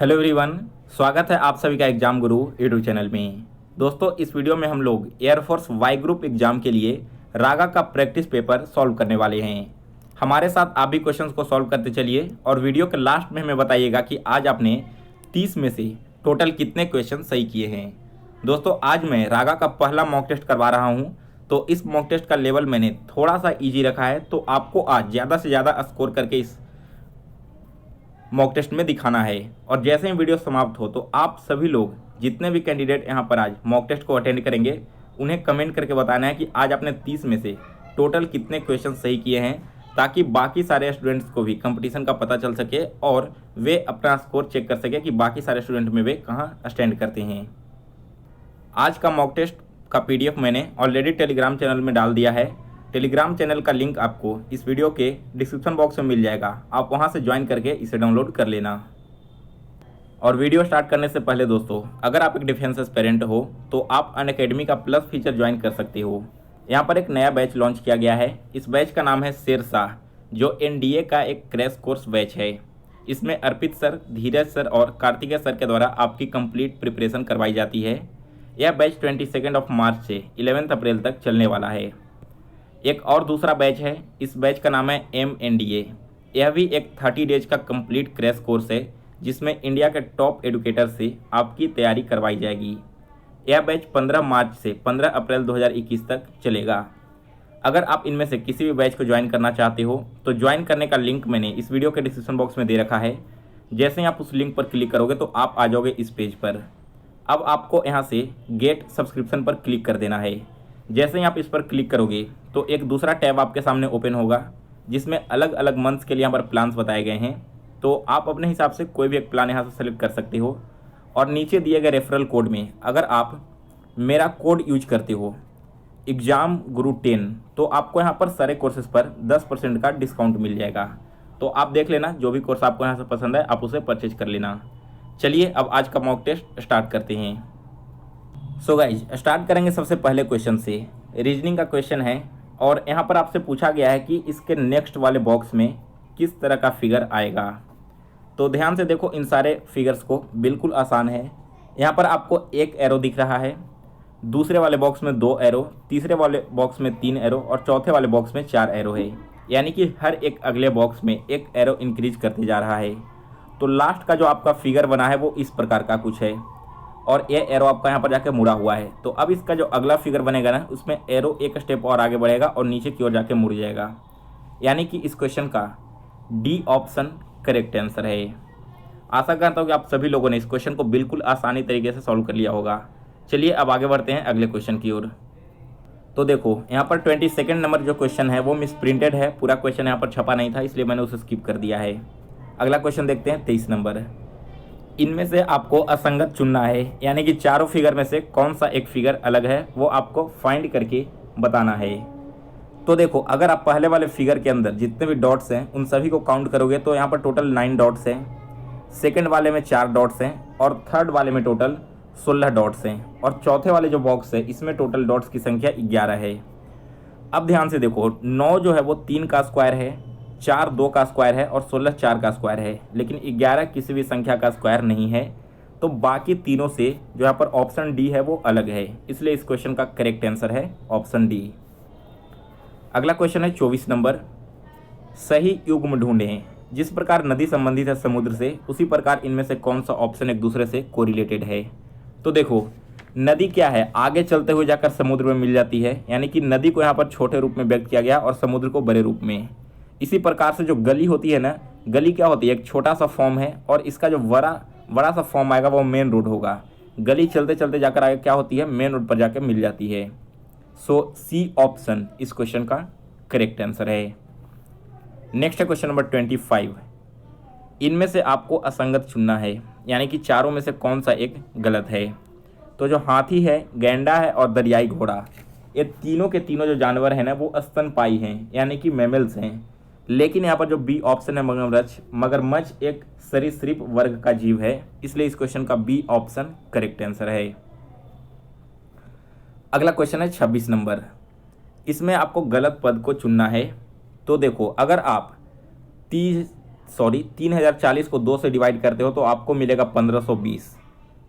Hello everyone, स्वागत है आप सभी का एग्जाम गुरु यूट्यूब चैनल में। दोस्तों, इस वीडियो में हम लोग एयरफोर्स वाई ग्रुप एग्जाम के लिए रागा का प्रैक्टिस पेपर सॉल्व करने वाले हैं। हमारे साथ आप भी क्वेश्चंस को सॉल्व करते चलिए और वीडियो के लास्ट में हमें बताइएगा कि आज आपने 30 में से टोटल कितने क्वेश्चन सही किए हैं। दोस्तों, आज मैं रागा का पहला मॉक टेस्ट करवा रहा हूँ, तो इस मॉक टेस्ट का लेवल मैंने थोड़ा सा ईजी रखा है, तो आपको आज ज़्यादा से ज़्यादा स्कोर करके इस मॉक टेस्ट में दिखाना है। और जैसे ही वीडियो समाप्त हो तो आप सभी लोग जितने भी कैंडिडेट यहाँ पर आज मॉक टेस्ट को अटेंड करेंगे उन्हें कमेंट करके बताना है कि आज आपने 30 में से टोटल कितने क्वेश्चन सही किए हैं, ताकि बाकी सारे स्टूडेंट्स को भी कंपटीशन का पता चल सके और वे अपना स्कोर चेक कर सके कि बाकी सारे स्टूडेंट में वे कहाँ स्टैंड करते हैं। आज का मॉक टेस्ट का PDF मैंने ऑलरेडी टेलीग्राम चैनल में डाल दिया है। टेलीग्राम चैनल का लिंक आपको इस वीडियो के डिस्क्रिप्शन बॉक्स में मिल जाएगा, आप वहां से ज्वाइन करके इसे डाउनलोड कर लेना। और वीडियो स्टार्ट करने से पहले दोस्तों, अगर आप एक डिफेंस एस्पिरेंट हो तो आप अनअकैडमी का प्लस फीचर ज्वाइन कर सकते हो। यहाँ पर एक नया बैच लॉन्च किया गया है। इस बैच का नाम है शेरशाह, जो NDA का एक क्रैश कोर्स बैच है। इसमें अर्पित सर, धीरज सर और कार्तिकेय सर के द्वारा आपकी कंप्लीट प्रिपरेशन करवाई जाती है। यह बैच 22 मार्च से 11 अप्रैल तक चलने वाला है। एक और दूसरा बैच है, इस बैच का नाम है MNDA। यह भी एक 30 डेज का कंप्लीट क्रैश कोर्स है, जिसमें इंडिया के टॉप एडुकेटर से आपकी तैयारी करवाई जाएगी। यह बैच 15 मार्च से 15 अप्रैल 2021 तक चलेगा। अगर आप इनमें से किसी भी बैच को ज्वाइन करना चाहते हो तो ज्वाइन करने का लिंक मैंने इस वीडियो के डिस्क्रिप्शन बॉक्स में दे रखा है। जैसे ही आप उस लिंक पर क्लिक करोगे तो आप आ जाओगे इस पेज पर। अब आपको यहाँ से गेट सब्सक्रिप्शन पर क्लिक कर देना है। जैसे ही आप इस पर क्लिक करोगे तो एक दूसरा टैब आपके सामने ओपन होगा, जिसमें अलग अलग मंथ्स के लिए यहाँ पर प्लान्स बताए गए हैं। तो आप अपने हिसाब से कोई भी एक प्लान यहाँ से सेलेक्ट कर सकते हो। और नीचे दिए गए रेफरल कोड में अगर आप मेरा कोड यूज करते हो एग्जाम गुरु 10, तो आपको यहाँ पर सारे कोर्सेज पर 10% का डिस्काउंट मिल जाएगा। तो आप देख लेना, जो भी कोर्स आपको यहाँ से पसंद है आप उसे परचेज कर लेना। चलिए अब आज का मॉक टेस्ट स्टार्ट करते हैं। सो गाइज, स्टार्ट करेंगे सबसे पहले क्वेश्चन से। रीजनिंग का क्वेश्चन है और यहाँ पर आपसे पूछा गया है कि इसके नेक्स्ट वाले बॉक्स में किस तरह का फिगर आएगा। तो ध्यान से देखो इन सारे फिगर्स को, बिल्कुल आसान है। यहाँ पर आपको एक एरो दिख रहा है, दूसरे वाले बॉक्स में 2 एरो, तीसरे वाले बॉक्स में 3 एरो और चौथे वाले बॉक्स में 4 एरो है। यानी कि हर एक अगले बॉक्स में एक एरो इंक्रीज करते जा रहा है। तो लास्ट का जो आपका फिगर बना है वो इस प्रकार का कुछ है और ये एरो आपका यहाँ पर जाके मुड़ा हुआ है। तो अब इसका जो अगला फिगर बनेगा ना, उसमें एरो एक स्टेप और आगे बढ़ेगा और नीचे की ओर जाके मुड़ जाएगा। यानी कि इस क्वेश्चन का डी ऑप्शन करेक्ट आंसर है। आशा करता हूँ कि आप सभी लोगों ने इस क्वेश्चन को बिल्कुल आसानी तरीके से सॉल्व कर लिया होगा। चलिए अब आगे बढ़ते हैं अगले क्वेश्चन की ओर। तो देखो यहाँ पर 22 नंबर जो क्वेश्चन है वो मिस प्रिंटेड है। पूरा क्वेश्चन यहाँ पर छपा नहीं था, इसलिए मैंने उसे स्किप कर दिया है। अगला क्वेश्चन देखते हैं 23 नंबर। इनमें से आपको असंगत चुनना है, यानी कि चारों फिगर में से कौन सा एक फिगर अलग है वो आपको फाइंड करके बताना है। तो देखो, अगर आप पहले वाले फिगर के अंदर जितने भी डॉट्स हैं उन सभी को काउंट करोगे तो यहाँ पर टोटल 9 डॉट्स हैं। सेकंड वाले में 4 डॉट्स हैं और थर्ड वाले में टोटल 16 डॉट्स हैं। और चौथे वाले जो बॉक्स है इसमें टोटल डॉट्स की संख्या 11 है। अब ध्यान से देखो, 9 जो है वो 3 का स्क्वायर है, 4 2 का स्क्वायर है और 16 4 का स्क्वायर है, लेकिन 11 किसी भी संख्या का स्क्वायर नहीं है। तो बाकी तीनों से जो यहाँ पर ऑप्शन डी है वो अलग है, इसलिए इस क्वेश्चन का करेक्ट आंसर है ऑप्शन डी। अगला क्वेश्चन है 24 नंबर। सही युग्म ढूंढें। जिस प्रकार नदी संबंधित है समुद्र से, उसी प्रकार इनमें से कौन सा ऑप्शन एक दूसरे से कोरिलेटेड है। तो देखो, नदी क्या है, आगे चलते हुए जाकर समुद्र में मिल जाती है, यानी कि नदी को यहाँ पर छोटे रूप में व्यक्त किया गया और समुद्र को बड़े रूप में। इसी प्रकार से जो गली होती है ना, गली क्या होती है, एक छोटा सा फॉर्म है और इसका जो बड़ा सा फॉर्म आएगा वो मेन रोड होगा। गली चलते चलते जाकर आगे क्या होती है, मेन रोड पर जाकर मिल जाती है। सो सी ऑप्शन इस क्वेश्चन का करेक्ट आंसर है। नेक्स्ट है क्वेश्चन नंबर 25। इनमें से आपको असंगत चुनना है, यानी कि चारों में से कौन सा एक गलत है। तो जो हाथी है, गैंडा है और दरियाई घोड़ा, ये तीनों के तीनों जो जानवर हैं ना वो स्तनपायी हैं, यानी कि मैमल्स हैं। लेकिन यहाँ पर जो बी ऑप्शन है मगरमच्छ एक सरीसृप वर्ग का जीव है, इसलिए इस क्वेश्चन का बी ऑप्शन करेक्ट आंसर है। अगला क्वेश्चन है 26 नंबर। इसमें आपको गलत पद को चुनना है। तो देखो, अगर आप 3040 को 2 से डिवाइड करते हो तो आपको मिलेगा 1520।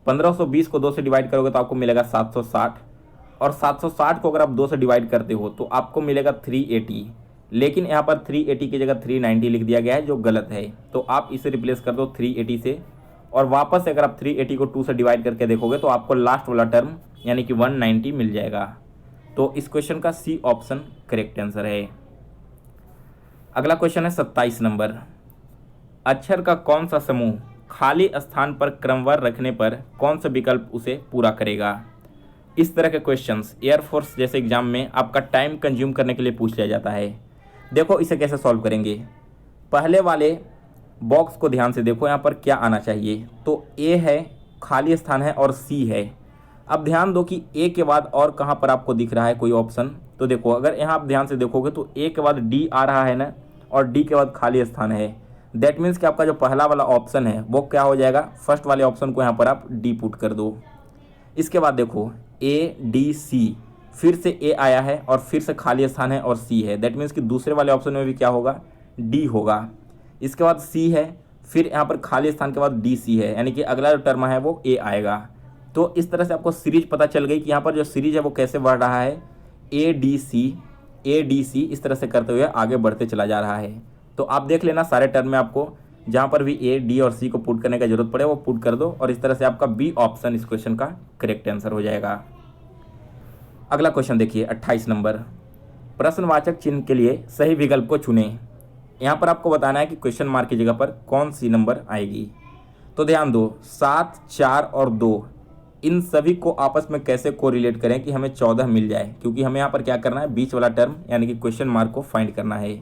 1520 को 2 से डिवाइड करोगे तो आपको मिलेगा 760, और 760 को अगर आप 2 से डिवाइड करते हो तो आपको मिलेगा 380। लेकिन यहाँ पर 380 की जगह 390 लिख दिया गया है, जो गलत है। तो आप इसे रिप्लेस कर दो 380 से, और वापस से अगर आप 380 को 2 से डिवाइड करके देखोगे तो आपको लास्ट वाला टर्म यानी कि 190 मिल जाएगा। तो इस क्वेश्चन का सी ऑप्शन करेक्ट आंसर है। अगला क्वेश्चन है 27 नंबर। अक्षर का कौन सा समूह खाली स्थान पर क्रमवार रखने पर कौन सा विकल्प उसे पूरा करेगा? इस तरह के क्वेश्चंस एयरफोर्स जैसे एग्जाम में आपका टाइम कंज्यूम करने के लिए पूछ लिया जाता है। देखो इसे कैसे सॉल्व करेंगे। पहले वाले बॉक्स को ध्यान से देखो, यहाँ पर क्या आना चाहिए। तो ए है, खाली स्थान है, और सी है। अब ध्यान दो कि ए के बाद और कहाँ पर आपको दिख रहा है कोई ऑप्शन। तो देखो अगर यहाँ आप ध्यान से देखोगे तो ए के बाद डी आ रहा है ना, और डी के बाद खाली स्थान है। दैट मीन्स कि आपका जो पहला वाला ऑप्शन है वो क्या हो जाएगा, फर्स्ट वाले ऑप्शन को यहाँ पर आप डी पुट कर दो। इसके बाद देखो ए डी सी, फिर से ए आया है और फिर से खाली स्थान है और सी है। दैट मीन्स कि दूसरे वाले ऑप्शन में भी क्या होगा, डी होगा। इसके बाद सी है, फिर यहाँ पर खाली स्थान के बाद डी सी है, यानी कि अगला जो टर्म है वो ए आएगा। तो इस तरह से आपको सीरीज पता चल गई कि यहाँ पर जो सीरीज है वो कैसे बढ़ रहा है, ए डी सी इस तरह से करते हुए आगे बढ़ते चला जा रहा है। तो आप देख लेना सारे टर्म में आपको जहाँ पर भी ए डी और सी को पुट करने का जरूरत पड़े वो पुट कर दो, और इस तरह से आपका बी ऑप्शन इस क्वेश्चन का करेक्ट आंसर हो जाएगा। अगला क्वेश्चन देखिए 28 नंबर। प्रश्नवाचक चिन्ह के लिए सही विकल्प को चुनें। यहाँ पर आपको बताना है कि क्वेश्चन मार्क की जगह पर कौन सी नंबर आएगी। तो ध्यान दो 7, 4 और 2 इन सभी को आपस में कैसे कोरिलेट करें कि हमें 14 मिल जाए, क्योंकि हमें यहाँ पर क्या करना है, बीच वाला टर्म यानी कि क्वेश्चन मार्क को फाइंड करना है।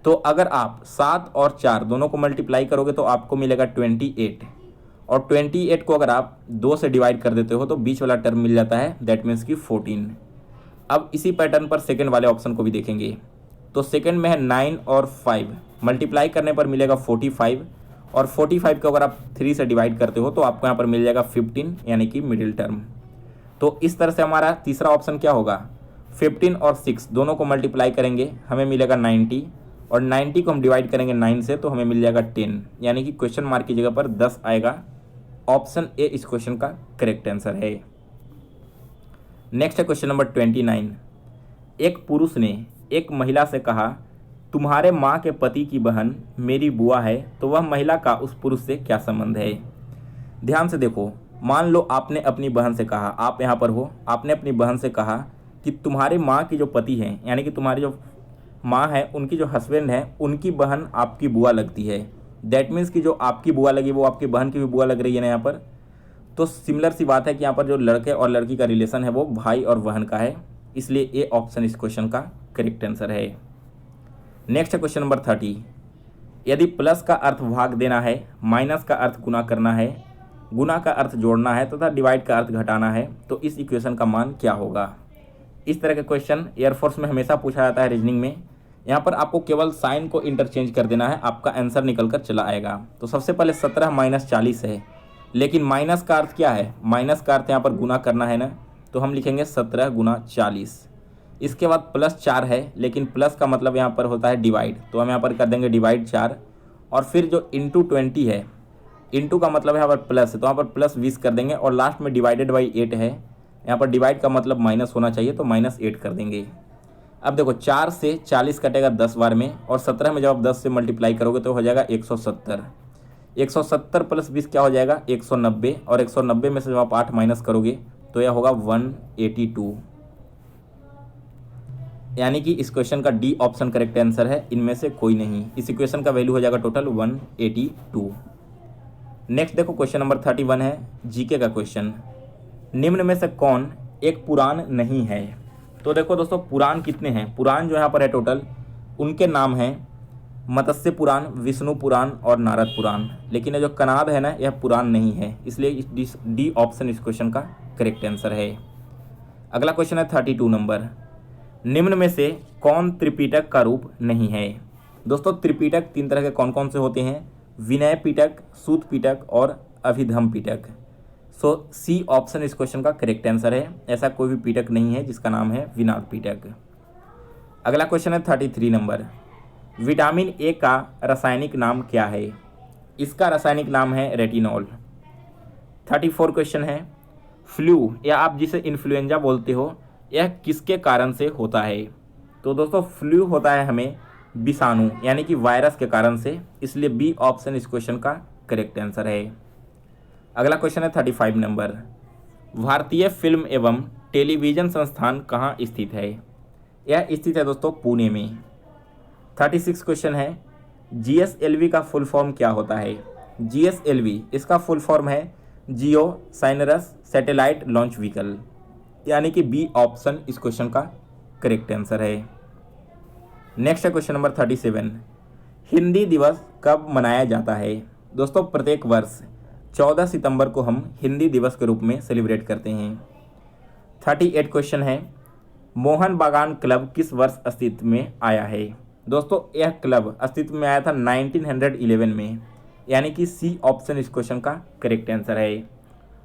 तो अगर आप 7 और 4 दोनों को मल्टीप्लाई करोगे तो आपको मिलेगा 28, और 28 को अगर आप 2 से डिवाइड कर देते हो तो बीच वाला टर्म मिल जाता है, दैट मीन्स कि 14। अब इसी पैटर्न पर सेकंड वाले ऑप्शन को भी देखेंगे। तो सेकंड में है 9 और 5, मल्टीप्लाई करने पर मिलेगा 45, और 45 को अगर आप 3 से डिवाइड करते हो तो आपको यहाँ पर मिल जाएगा 15, यानी कि मिडिल टर्म। तो इस तरह से हमारा तीसरा ऑप्शन क्या होगा, 15 और 6 दोनों को मल्टीप्लाई करेंगे हमें मिलेगा 90, और 90 को हम डिवाइड करेंगे 9 से तो हमें मिल जाएगा 10, यानी कि क्वेश्चन मार्क की जगह पर 10 आएगा। ऑप्शन ए इस क्वेश्चन का करेक्ट आंसर है। नेक्स्ट है क्वेश्चन नंबर 29। एक पुरुष ने एक महिला से कहा, तुम्हारे माँ के पति की बहन मेरी बुआ है, तो वह महिला का उस पुरुष से क्या संबंध है? ध्यान से देखो, मान लो आपने अपनी बहन से कहा, आप यहाँ पर हो, आपने अपनी बहन से कहा कि तुम्हारे माँ की जो पति हैं, यानी कि तुम्हारी जो माँ है उनकी जो हस्बैंड है उनकी बहन आपकी बुआ लगती है। दैट मीन्स कि जो आपकी बुआ लगी वो आपकी बहन की भी बुआ लग रही है ना यहाँ पर। तो सिमिलर सी बात है कि यहाँ पर जो लड़के और लड़की का रिलेशन है वो भाई और बहन का है, इसलिए ए ऑप्शन इस क्वेश्चन का करेक्ट आंसर है। नेक्स्ट है क्वेश्चन नंबर 30। यदि प्लस का अर्थ भाग देना है, माइनस का अर्थ गुना करना है, गुना का अर्थ जोड़ना है तथा डिवाइड का अर्थ घटाना है, तो इस इक्वेशन का मान क्या होगा? इस तरह के क्वेश्चन एयरफोर्स में हमेशा पूछा जाता है रीजनिंग में। यहाँ पर आपको केवल साइन को इंटरचेंज कर देना है, आपका आंसर निकल कर चला आएगा। तो सबसे पहले 17 माइनस 40 है, लेकिन माइनस का अर्थ क्या है, माइनस का अर्थ यहाँ पर गुना करना है ना, तो हम लिखेंगे 17 गुना 40। इसके बाद प्लस 4 है, लेकिन प्लस का मतलब यहाँ पर होता है डिवाइड, तो हम यहाँ पर कर देंगे डिवाइड 4। और फिर जो इंटू 20 है, इंटू का मतलब यहाँ पर प्लस है, तो यहाँ पर प्लस 20 कर देंगे, और लास्ट में डिवाइडेड बाई 8 है, यहाँ पर डिवाइड का मतलब माइनस होना चाहिए, तो माइनस 8 कर देंगे। अब देखो 4 से 40 कटेगा 10 बार में, और 17 में जब आप 10 से मल्टीप्लाई करोगे तो हो जाएगा 170। 170 प्लस 20 क्या हो जाएगा 190, और 190 में से जब आप 8 माइनस करोगे तो यह होगा 182, यानी कि इस क्वेश्चन का डी ऑप्शन करेक्ट आंसर है, इनमें से कोई नहीं। इस इक्वेशन का वैल्यू हो जाएगा टोटल 182। नेक्स्ट देखो क्वेश्चन नंबर 31 है जीके का क्वेश्चन। निम्न में से कौन एक पुराण नहीं है? तो देखो दोस्तों पुराण कितने हैं, पुराण जो यहाँ पर है टोटल उनके नाम हैं मत्स्य पुराण, विष्णु पुराण और नारद पुराण, लेकिन ये जो कनाद है ना यह पुराण नहीं है, इसलिए डी ऑप्शन इस क्वेश्चन का करेक्ट आंसर है। अगला क्वेश्चन है 32 नंबर। निम्न में से कौन त्रिपिटक का रूप नहीं है? दोस्तों त्रिपिटक 3 तरह के कौन कौन से होते हैं, विनय पिटक, सूत पिटक और अभिधम पिटक। सो सी ऑप्शन इस क्वेश्चन का करेक्ट आंसर है, ऐसा कोई भी पिटक नहीं है जिसका नाम है विनाद पिटक। अगला क्वेश्चन है 33 नंबर। विटामिन ए का रासायनिक नाम क्या है? इसका रासायनिक नाम है रेटिनॉल। 34 क्वेश्चन है, फ्लू या आप जिसे इन्फ्लुएंजा बोलते हो यह किसके कारण से होता है? तो दोस्तों फ्लू होता है हमें विषाणु यानी कि वायरस के कारण से, इसलिए बी ऑप्शन इस क्वेश्चन का करेक्ट आंसर है। अगला क्वेश्चन है 35 नंबर, भारतीय फिल्म एवं टेलीविज़न संस्थान कहाँ स्थित है? यह स्थित है दोस्तों पुणे में। 36 क्वेश्चन है, GSLV का फुल फॉर्म क्या होता है? GSLV इसका फुल फॉर्म है जियो साइनरस सैटेलाइट लॉन्च व्हीकल, यानी कि बी ऑप्शन इस क्वेश्चन का करेक्ट आंसर है। नेक्स्ट है क्वेश्चन नंबर 37, हिंदी दिवस कब मनाया जाता है? दोस्तों प्रत्येक वर्ष 14 सितंबर को हम हिंदी दिवस के रूप में सेलिब्रेट करते हैं। 38 क्वेश्चन है, मोहन बागान क्लब किस वर्ष अस्तित्व में आया है? दोस्तों यह क्लब अस्तित्व में आया था 1911 में, यानी कि सी ऑप्शन इस क्वेश्चन का करेक्ट आंसर है।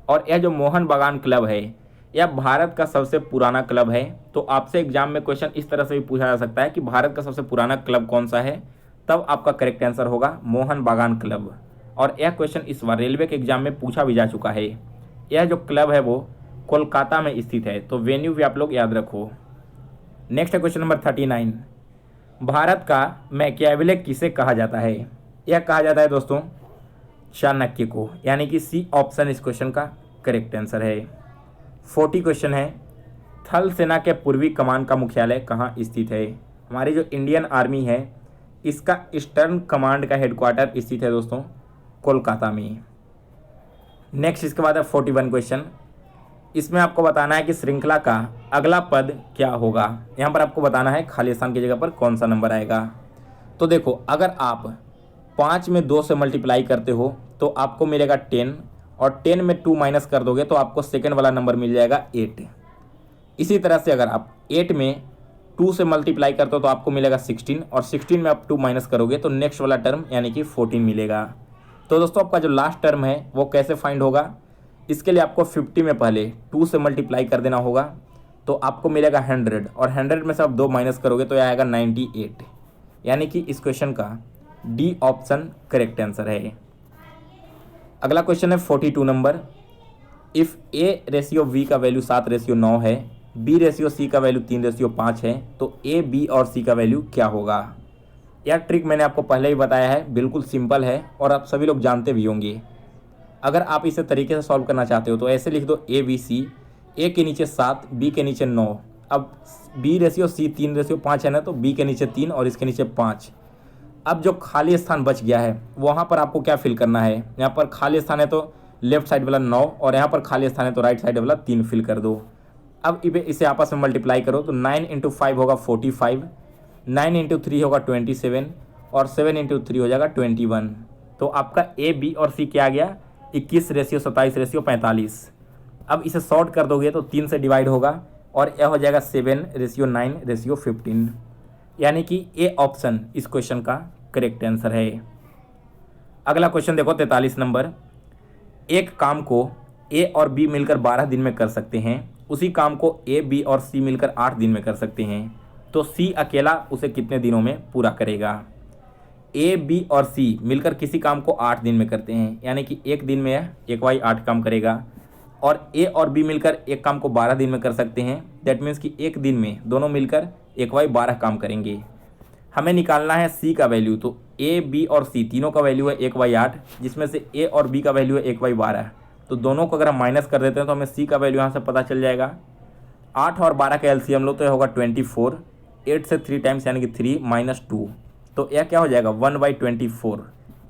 और यह जो मोहन बागान क्लब है यह भारत का सबसे पुराना क्लब है। तो आपसे एग्जाम में क्वेश्चन इस तरह से भी पूछा जा सकता है कि भारत का सबसे पुराना क्लब कौन सा है, तब आपका करेक्ट आंसर होगा मोहन बागान क्लब। और यह क्वेश्चन इस बार रेलवे के एग्जाम में पूछा भी जा चुका है। यह जो क्लब है वो कोलकाता में स्थित है, तो वेन्यू भी आप लोग याद रखो। नेक्स्ट है क्वेश्चन नंबर 39, भारत का मैकियावेली किसे कहा जाता है? यह कहा जाता है दोस्तों चाणक्य को, यानी कि सी ऑप्शन इस क्वेश्चन का करेक्ट आंसर है। 40 क्वेश्चन है, थल सेना के पूर्वी कमान का मुख्यालय कहाँ स्थित है? हमारी जो इंडियन आर्मी है इसका ईस्टर्न कमांड का हेडक्वार्टर स्थित है दोस्तों कोलकाता में। नेक्स्ट इसके बाद है 41 क्वेश्चन, इसमें आपको बताना है कि श्रृंखला का अगला पद क्या होगा। यहाँ पर आपको बताना है खाली स्थान की जगह पर कौन सा नंबर आएगा। तो देखो अगर आप 5 में 2 से मल्टीप्लाई करते हो तो आपको मिलेगा 10, और 10 में 2 माइनस कर दोगे तो आपको सेकेंड वाला नंबर मिल जाएगा 8। इसी तरह से अगर आप 8 में 2 से मल्टीप्लाई करते हो तो आपको मिलेगा 16, और 16 में आप 2 माइनस करोगे तो नेक्स्ट वाला टर्म यानी कि 14 मिलेगा। तो दोस्तों आपका जो लास्ट टर्म है वो कैसे फाइंड होगा? इसके लिए आपको 50 में पहले 2 से मल्टीप्लाई कर देना होगा, तो आपको मिलेगा 100, और 100 में से आप 2 माइनस करोगे तो यह आएगा 98, यानी कि इस क्वेश्चन का डी ऑप्शन करेक्ट आंसर है। अगला क्वेश्चन है 42 नंबर, इफ़ A/V का वैल्यू 7/9 है, B/C का वैल्यू 3/5 है, तो A, B और C का वैल्यू क्या होगा? यह ट्रिक मैंने आपको पहले ही बताया है, बिल्कुल सिंपल है और आप सभी लोग जानते भी होंगे। अगर आप इसे तरीके से सॉल्व करना चाहते हो तो ऐसे लिख दो ABC, A के नीचे 7, B के नीचे 9। अब B/C 3/5 है ना, तो B के नीचे 3 और इसके नीचे 5। अब जो खाली स्थान बच गया है वहाँ पर आपको क्या फिल करना है? यहाँ पर खाली स्थान है तो लेफ्ट साइड वाला 9, और यहाँ पर खाली स्थान है तो राइट साइड वाला 3 फिल कर दो। अब इसे आपस में मल्टीप्लाई करो तो 9 × 5 होगा 45, 9 × 3 होगा 27, और 7 × 3 हो जाएगा 21। तो आपका A, B और C क्या आ गया? 21/27/45। अब इसे शॉर्ट कर दोगे तो 3 से डिवाइड होगा और यह हो जाएगा 7/9/15, यानी कि ए ऑप्शन इस क्वेश्चन का करेक्ट आंसर है। अगला क्वेश्चन देखो 43 नंबर, एक काम को ए और बी मिलकर 12 दिन में कर सकते हैं, उसी काम को ए, बी और सी मिलकर 8 दिन में कर सकते हैं, तो सी अकेला उसे कितने दिनों में पूरा करेगा? ए, बी और सी मिलकर किसी काम को 8 दिन में करते हैं, यानी कि एक दिन में एक वाई 8 काम करेगा, और ए और बी मिलकर एक काम को 12 दिन में कर सकते हैं। दैट मीन्स कि एक दिन में दोनों मिलकर एक वाई 12 काम करेंगे। हमें निकालना है सी का वैल्यू, तो ए, बी और सी तीनों का वैल्यू है 1/8, जिसमें से ए और बी का वैल्यू है 1/12। तो दोनों को अगर हम माइनस कर देते हैं तो हमें सी का वैल्यू यहाँ से पता चल जाएगा। 8 और 12 का एलसीएम लो तो यह होगा 24, 8 से 3 टाइम्स यानी कि 3 - 2, तो यह क्या हो जाएगा 1/24।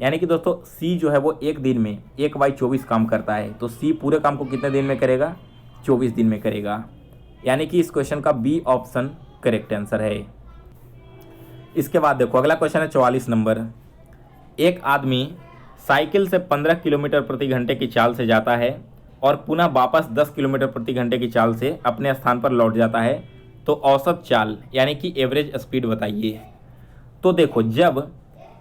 यानी कि दोस्तों सी जो है वो एक दिन में 1/24 काम करता है, तो सी पूरे काम को कितने दिन में करेगा? 24 दिन में करेगा, यानी कि इस क्वेश्चन का बी ऑप्शन करेक्ट आंसर है। इसके बाद देखो अगला क्वेश्चन है 44 नंबर, एक आदमी साइकिल से 15 किलोमीटर प्रति घंटे की चाल से जाता है और पुनः वापस 10 किलोमीटर प्रति घंटे की चाल से अपने स्थान पर लौट जाता है, तो औसत चाल यानी कि एवरेज स्पीड बताइए। तो देखो जब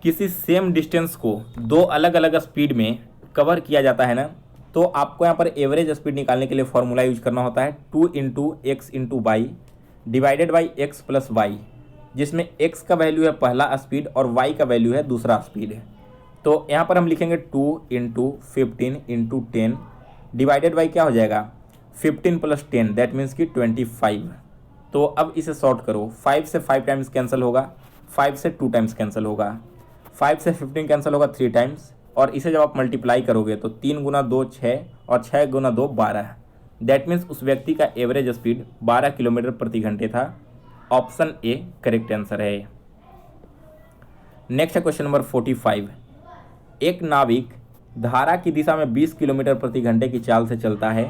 किसी सेम डिस्टेंस को दो अलग अलग स्पीड में कवर किया जाता है ना, तो आपको यहाँ पर एवरेज स्पीड निकालने के लिए फॉर्मूला यूज करना होता है 2 × x × y divided by x + y। जिसमें x का वैल्यू है पहला स्पीड और y का वैल्यू है दूसरा स्पीड। तो यहाँ पर हम लिखेंगे 2 × 15 × 10 डिवाइडेड बाई क्या हो जाएगा 15 + 10 दैट मीन्स कि 25। तो अब इसे सॉर्ट करो, 5 से 5 टाइम्स कैंसिल होगा, 5 से 2 टाइम्स कैंसिल होगा, 5 से 15 कैंसिल होगा 3 टाइम्स, और इसे जब आप मल्टीप्लाई करोगे तो 3 × 2 6 और 6 × 2 12। दैट मीन्स उस व्यक्ति का एवरेज स्पीड 12 किलोमीटर प्रति घंटे था। ऑप्शन ए करेक्ट आंसर है। नेक्स्ट है क्वेश्चन नंबर 45। एक नाविक धारा की दिशा में 20 किलोमीटर प्रति घंटे की चाल से चलता है,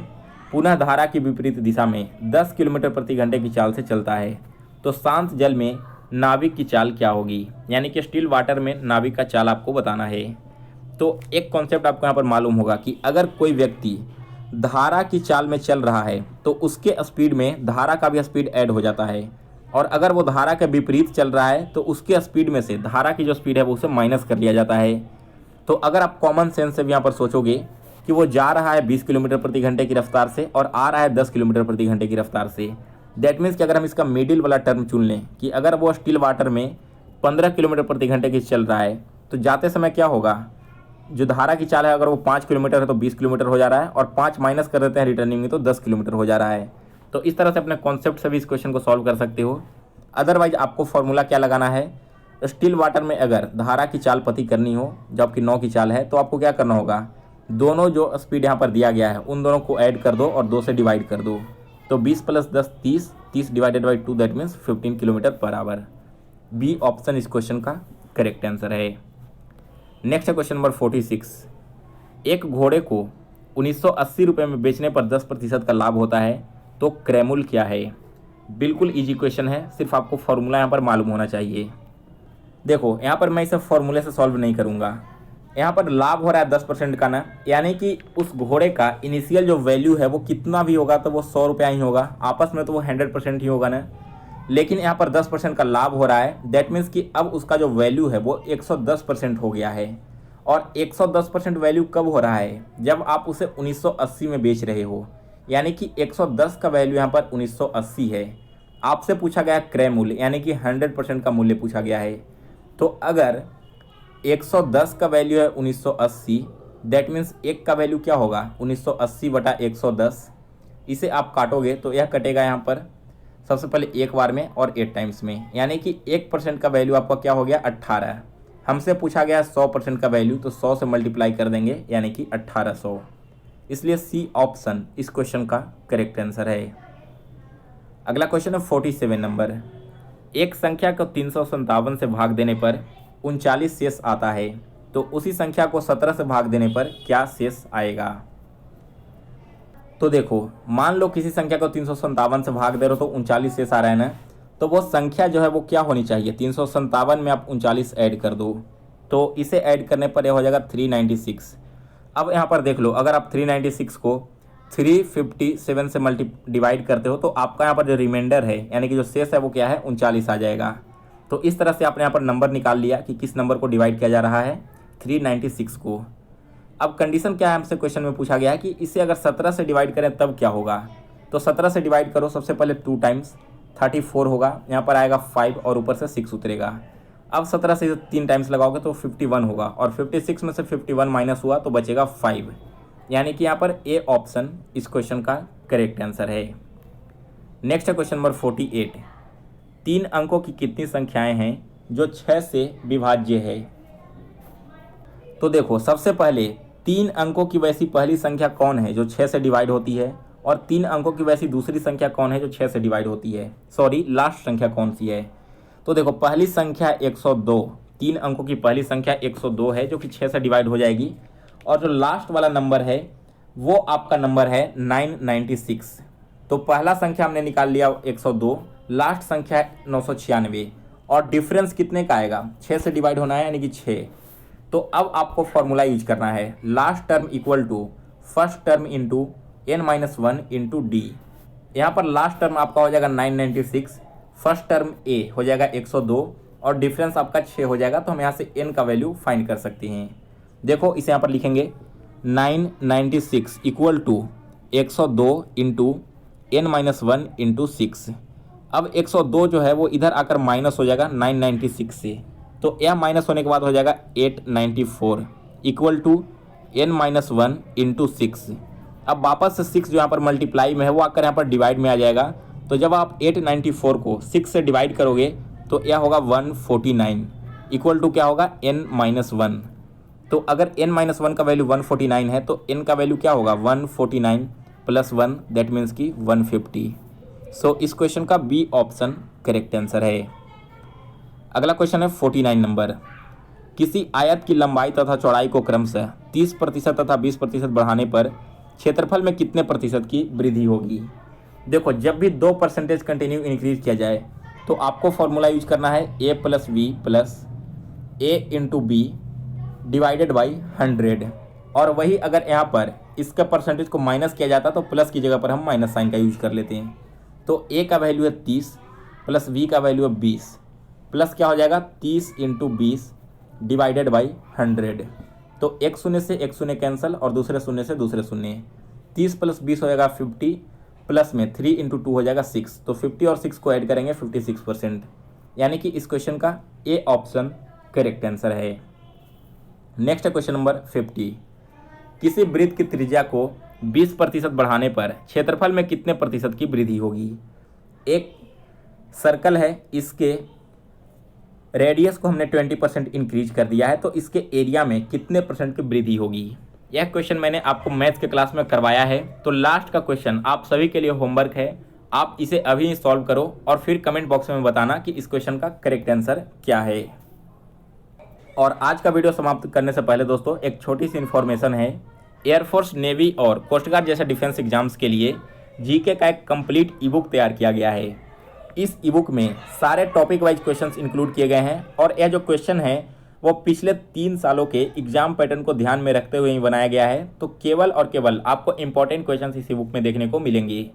पुनः धारा की विपरीत दिशा में 10 किलोमीटर प्रति घंटे की चाल से चलता है, तो शांत जल में नाविक की चाल क्या होगी? यानी कि स्टिल वाटर में नाविक का चाल आपको बताना है। तो एक कॉन्सेप्ट आपको यहाँ पर मालूम होगा कि अगर कोई व्यक्ति धारा की चाल में चल रहा है तो उसके स्पीड में धारा का भी स्पीड ऐड हो जाता है, और अगर वो धारा के विपरीत चल रहा है तो उसके स्पीड में से धारा की जो स्पीड है वो उसे माइनस कर लिया जाता है। तो अगर आप कॉमन सेंस से भी यहाँ पर सोचोगे कि वो जा रहा है 20 किलोमीटर प्रति घंटे की रफ्तार से और आ रहा है 10 किलोमीटर प्रति घंटे की रफ्तार से, दैट मीन्स कि अगर हम इसका मिडिल वाला टर्म चुन लें कि अगर वो स्टिल वाटर में 15 किलोमीटर प्रति घंटे की चल रहा है तो जाते समय क्या होगा, जो धारा की चाल है अगर वो 5 किलोमीटर है तो 20 किलोमीटर हो जा रहा है, और 5 माइनस कर देते हैं रिटर्निंग में तो 10 किलोमीटर हो जा रहा है। तो इस तरह से अपने कॉन्सेप्ट से भी इस क्वेश्चन को सॉल्व कर सकते हो। अदरवाइज आपको फॉर्मूला क्या लगाना है, स्टिल वाटर में अगर धारा की चाल पति करनी हो जबकि 9 की चाल है तो आपको क्या करना होगा, दोनों जो स्पीड यहाँ पर दिया गया है उन दोनों को ऐड कर दो और 2 से डिवाइड कर दो। तो 20 + 10 30, 30 divided by 2 that means 15 kilometre per hour. B option इस क्वेश्चन का करेक्ट आंसर है। नेक्स्ट है क्वेश्चन नंबर 46। एक घोड़े को 1980 रुपये में बेचने पर 10% का लाभ होता है, तो क्रयमूल्य क्या है? बिल्कुल इजी क्वेश्चन है, सिर्फ आपको फॉर्मूला यहाँ पर मालूम होना चाहिए। देखो यहाँ पर मैं इसे फॉर्मूले से सॉल्व नहीं करूँगा, यहाँ पर लाभ हो रहा है 10% का ना, यानी कि उस घोड़े का इनिशियल जो वैल्यू है वो कितना भी होगा तो वो 100 रुपया ही होगा, आपस में तो वो 100% ही होगा ना। लेकिन यहाँ पर 10% का लाभ हो रहा है, दैट मीन्स कि अब उसका जो वैल्यू है वो 110% हो गया है। और 110% वैल्यू कब हो रहा है, जब आप उसे 1980 में बेच रहे हो, यानी कि 110 का वैल्यू यहाँ पर 1980 है। आपसे पूछा गया क्रय मूल्य, यानी कि 100% का मूल्य पूछा गया है। तो अगर 110 का वैल्यू है 1980, दैट मीन्स एक का वैल्यू क्या होगा 1980/110। इसे आप काटोगे तो यह कटेगा यहाँ पर सबसे पहले एक बार में और 8 टाइम्स में, यानी कि 1% का वैल्यू आपका क्या हो गया 18। हमसे पूछा गया 100% का वैल्यू, तो 100 से मल्टीप्लाई कर देंगे यानी कि 1800। इसलिए सी ऑप्शन इस क्वेश्चन का करेक्ट आंसर है। अगला क्वेश्चन है 47 नंबर। एक संख्या को 357 से भाग देने पर 39 शेष आता है, तो उसी संख्या को 17 से भाग देने पर क्या शेष आएगा? तो देखो, मान लो किसी संख्या को 357 से भाग दे रहे हो तो 39 शेष आ रहा है ना, तो वो संख्या जो है वो क्या होनी चाहिए, 357 में आप 39 ऐड कर दो, तो इसे ऐड करने पर यह हो जाएगा 396। अब यहाँ पर देख लो, अगर आप 396 को 357 से डिवाइड करते हो तो आपका यहाँ पर जो रिमाइंडर है यानी कि जो शेष है वो क्या है 39 आ जाएगा। तो इस तरह से आपने यहाँ पर नंबर निकाल लिया कि किस नंबर को डिवाइड किया जा रहा है, 396 को। अब कंडीशन क्या है, हमसे क्वेश्चन में पूछा गया है कि इसे अगर 17 से डिवाइड करें तब क्या होगा। तो 17 से डिवाइड करो, सबसे पहले 2 टाइम्स 34 होगा, यहाँ पर आएगा 5 और ऊपर से 6 उतरेगा। अब 17 से 3 टाइम्स लगाओगे तो 51 होगा, और 56 में से 51 माइनस हुआ तो बचेगा 5, यानी कि यहाँ पर ए ऑप्शन इस क्वेश्चन का करेक्ट आंसर है। नेक्स्ट है क्वेश्चन नंबर 48। 3 अंकों की कितनी संख्याएं हैं जो 6 से विभाज्य है? तो देखो, सबसे पहले 3 अंकों की वैसी पहली संख्या कौन है जो 6 से डिवाइड होती है, और 3 अंकों की वैसी दूसरी संख्या कौन है जो 6 से डिवाइड होती है, सॉरी लास्ट संख्या कौन सी है। तो देखो, पहली संख्या 102, 3 अंकों की पहली संख्या 102 है जो कि 6 से डिवाइड हो जाएगी, और जो लास्ट वाला नंबर है वो आपका नंबर है 996। तो पहला संख्या हमने निकाल लिया 102, लास्ट संख्या है 996, और डिफरेंस कितने का आएगा, 6 से डिवाइड होना है यानी कि 6। तो अब आपको फॉर्मूला यूज करना है, last term equal to first term into n-1 into d. यहाँ पर लास्ट टर्म आपका हो जाएगा 996, फर्स्ट टर्म a हो जाएगा 102, और डिफरेंस आपका 6 हो जाएगा। तो हम यहाँ से n का वैल्यू फाइंड कर सकते हैं। देखो, इसे यहाँ पर लिखेंगे 996 equal to 102 into n-1 into 6। अब 102 जो है वो इधर आकर माइनस हो जाएगा 996 से, तो यह माइनस होने के बाद हो जाएगा 894 इक्वल टू n-1 इंटू 6। अब वापस से 6 जो यहाँ पर मल्टीप्लाई में है वो आकर यहाँ पर डिवाइड में आ जाएगा। तो जब आप 894 को 6 से डिवाइड करोगे तो यह होगा 149 इक्वल टू क्या होगा n-1। तो अगर n-1 का वैल्यू 149 है तो n का वैल्यू क्या होगा 149 प्लस 1 दैट मीन्स की 150। सो इस क्वेश्चन का बी ऑप्शन करेक्ट आंसर है। अगला क्वेश्चन है 49 नंबर। किसी आयत की लंबाई तथा चौड़ाई को क्रमशः 30% तथा 20% बढ़ाने पर क्षेत्रफल में कितने प्रतिशत की वृद्धि होगी। देखो, जब भी 2% कंटिन्यू इंक्रीज किया जाए तो आपको फॉर्मूला यूज करना है a plus b plus a into b divided by 100। और वही अगर यहाँ पर इसका परसेंटेज को माइनस किया जाता तो प्लस की जगह पर हम माइनस साइन का यूज कर लेते हैं। तो a का वैल्यू है 30 प्लस v का वैल्यू है 20 प्लस क्या हो जाएगा 30 इंटू 20 डिवाइडेड बाई 100। तो एक शून्य से एक शून्य कैंसिल और दूसरे शून्य से दूसरे शून्य। 30 प्लस 20 हो जाएगा 50 प्लस में 3 इंटू 2 हो जाएगा 6। तो 50 और 6 को ऐड करेंगे 56%, यानी कि इस क्वेश्चन का ए ऑप्शन करेक्ट आंसर है। नेक्स्ट है क्वेश्चन नंबर 50। किसी वृत्त की त्रिज्या को 20% बढ़ाने पर क्षेत्रफल में कितने प्रतिशत की वृद्धि होगी। एक सर्कल है, इसके रेडियस को हमने 20% इंक्रीज कर दिया है, तो इसके एरिया में कितने परसेंट की वृद्धि होगी। यह क्वेश्चन मैंने आपको मैथ्स के क्लास में करवाया है। तो लास्ट का क्वेश्चन आप सभी के लिए होमवर्क है, आप इसे अभी ही सॉल्व करो और फिर कमेंट बॉक्स में बताना कि इस क्वेश्चन का करेक्ट आंसर क्या है। और आज का वीडियो समाप्त करने से पहले दोस्तों एक छोटी सी इन्फॉर्मेशन है। एयरफोर्स, नेवी और कोस्ट गार्ड जैसे डिफेंस एग्जाम्स के लिए जीके का एक कंप्लीट ई बुक तैयार किया गया है। इस ई बुक में सारे टॉपिक वाइज क्वेश्चंस इंक्लूड किए गए हैं और यह जो क्वेश्चन है वो पिछले 3 सालों के एग्जाम पैटर्न को ध्यान में रखते हुए ही बनाया गया है। तो केवल और केवल आपको इंपॉर्टेंट क्वेश्चंस इस ई बुक में देखने को मिलेंगे।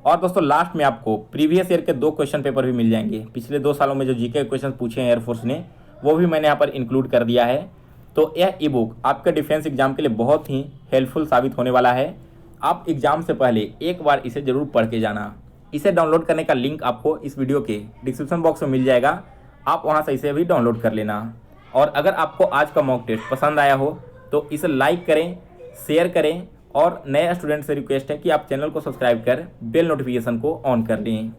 और दोस्तों लास्ट में आपको प्रीवियस ईयर के 2 क्वेश्चन पेपर भी मिल जाएंगे। पिछले 2 सालों में जो जीके क्वेश्चन पूछे हैं एयरफोर्स ने वो भी मैंने यहाँ पर इंक्लूड कर दिया है। तो यह ई बुक आपके डिफेंस एग्जाम के लिए बहुत ही हेल्पफुल साबित होने वाला है। आप एग्जाम से पहले एक बार इसे जरूर पढ़ के जाना। इसे डाउनलोड करने का लिंक आपको इस वीडियो के डिस्क्रिप्शन बॉक्स में मिल जाएगा, आप वहां से इसे भी डाउनलोड कर लेना। और अगर आपको आज का मॉक टेस्ट पसंद आया हो तो इसे लाइक करें, शेयर करें और नए स्टूडेंट से रिक्वेस्ट है कि आप चैनल को सब्सक्राइब कर बेल नोटिफिकेशन को ऑन कर लें।